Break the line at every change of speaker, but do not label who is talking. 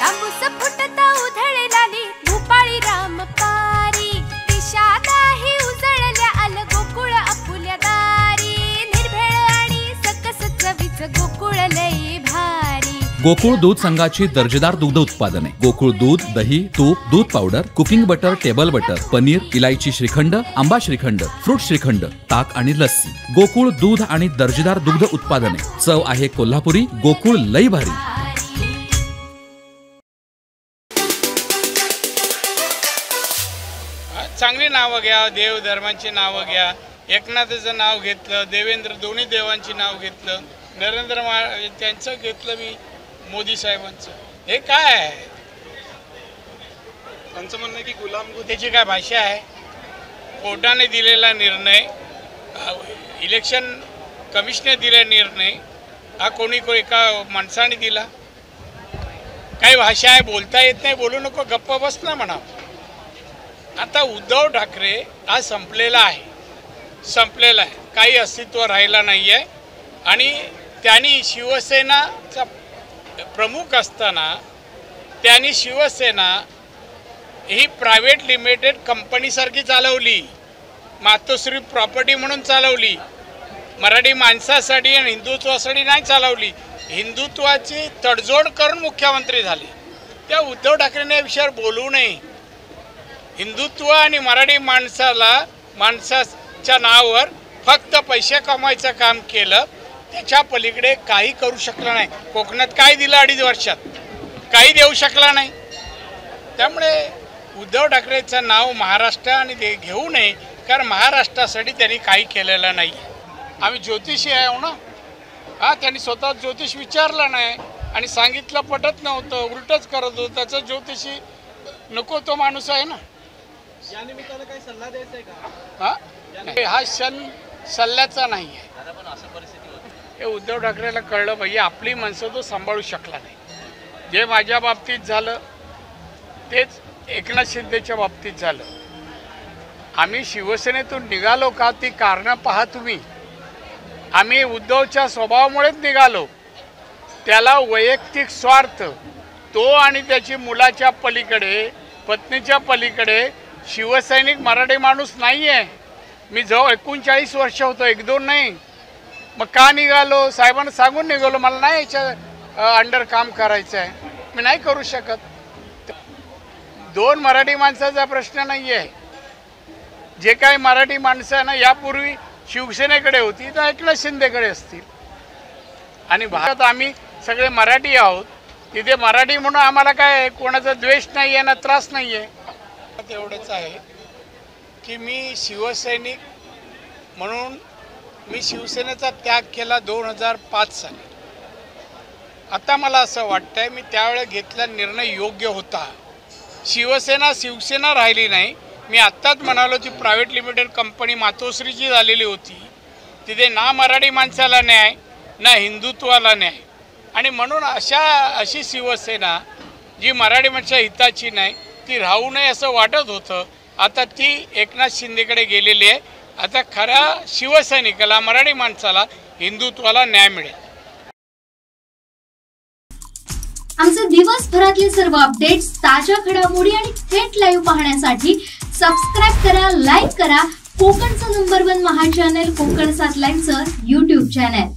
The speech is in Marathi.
तांबूस फुटता उधळलाली भूपाळी राम पारी दिशादाही उजळल्या आल गोकुळ आपुल्या दारी निर्भेळ आणि सकस चवीच गोकुळ लई भारी।
गोकुळ दूध संघाची दर्जेदार दुग्ध उत्पादने गोकुळ दूध, दही, तूप, दूध powder, cooking butter, table butter, paneer, इलायची श्रीखंड, आंबा श्रीखंड, फ्रूट श्रीखंड, ताक आणि लस्सी। गोकुळ दूध आणि दर्जेदार दुग्ध उत्पादने, चव आहे कोल्हापुरी, गोकुळ लई भारी।
चांगली नावं घ्या, देव धर्मांची नावं घ्या। एकनाथाचं नाव घेतलं, देवेंद्र दोन्ही देवांची नाव घेतलं, नरेंद्र त्यांचं घेतलं, मी मोदी साहेबांचं। हे काय आहे? त्यांचं म्हणणं की गुलाम त्याची काय भाषा आहे? कोर्टाने दिलेला निर्णय, इलेक्शन कमिशनने दिलेला निर्णय, हा कोणी एका माणसाने दिला? काही भाषा आहे, बोलता येत नाही, बोलू नको, गप्प बस ना म्हणा। आता उद्धव ठाकरे हा संपलेला आहे, काही अस्तित्व राहिला नाही आहे। आणि त्यांनी शिवसेनाचा प्रमुख असताना त्यांनी शिवसेना ही प्रायव्हेट लिमिटेड कंपनीसारखी चालवली, मातोश्री प्रॉपर्टी म्हणून चालवली, मराठी माणसासाठी आणि हिंदुत्वासाठी नाही चालवली। हिंदुत्वाची तडजोड करून मुख्यमंत्री झाले। त्या उद्धव ठाकरेंनी या विषयावर बोलू नये। हिंदुत्व आणि मराठी माणसाच्या नावावर फक्त पैसे कमवायचं काम केलं, त्याच्या पलीकडे काही करू शकला नाही। कोकणात काय दिलं 2.5 वर्षात? काही देऊ शकला नाही। त्यामुळे उद्धव ठाकरेचं नाव महाराष्ट्राने घेऊ नये, कारण महाराष्ट्रासाठी त्यांनी काही केलेलं नाही। आम्ही ज्योतिषी आहे ना, त्यांनी स्वतः ज्योतिष विचारला नाही आणि सांगितलं, पटत नव्हतं, उलटच करत होतं। त्याचा ज्योतिषी नको तो माणूस आहे ना।
या निमित्तानं काही सल्ला द्यायचा आहे का?
हा क्षण सल्ल्याचा नाही आहे। हे उद्धव ठाकरेला कळलं पाहिजे, आपली माणसं तो सांभाळू शकला नाही। जे माझ्या बाबतीत झालं तेच एकनाथ शिंदेच्या बाबतीत झालं। आम्ही शिवसेनेतून निघालो का, ती कारणं पहा तुम्ही। आम्ही उद्धवच्या स्वभावामुळेच निघालो। त्याला वैयक्तिक स्वार्थ, तो आणि त्याची मुलाच्या पलीकडे, पत्नीच्या पलीकडे शिवसैनिक मराठी माणूस नाही आहे। मी जवळ 39 वर्ष होतो, 1-2 नाही। मग का निघालो? साहेबांना सांगून निघालो, मला नाही याच्या अंडर काम करायचं आहे, मी नाही करू शकत। 2 मराठी माणसाचा प्रश्न नाही आहे। जे काही मराठी माणसं ना यापूर्वी शिवसेनेकडे होती तर एकनाथ शिंदेकडे असतील। आणि भारतात आम्ही सगळे मराठी आहोत, तिथे मराठी म्हणून आम्हाला काय कोणाचा द्वेष नाही आहे ना त्रास नाही आहे। एवढंच आहे की मी शिवसैनिक म्हणून मी शिवसेनेचा त्याग केला 2005 साली। आता मला असं वाटतंय मी त्यावेळेस घेतला निर्णय योग्य होता। शिवसेना राहिली नाही। मी आत्ताच म्हणालो ती प्रायव्हेट लिमिटेड कंपनी मातोश्रीची झालेली होती, तिथे ना मराठी माणसाला न्याय ना हिंदुत्वाला न्याय। आणि म्हणून अशी शिवसेना जी मराठी माणसा हिताची नाही ती राहू नये असं वाटत होतं। आता ती एकनाथ शिंदेकडे गेलेली आहे। आता खऱ्या शिवसैनिकाला, मराठी माणसाला, हिंदुत्वाला न्याय मिळेल।
आमचे दिवसभरातले सर्व अपडेट्स, ताज्या घडामोडी आणि थेट लाईव्ह पाहण्यासाठी सबस्क्राइब करा, लाईक करा कोकणचं नंबर 1 महा चॅनल कोकण 7 लाईव्हचं YouTube चॅनल।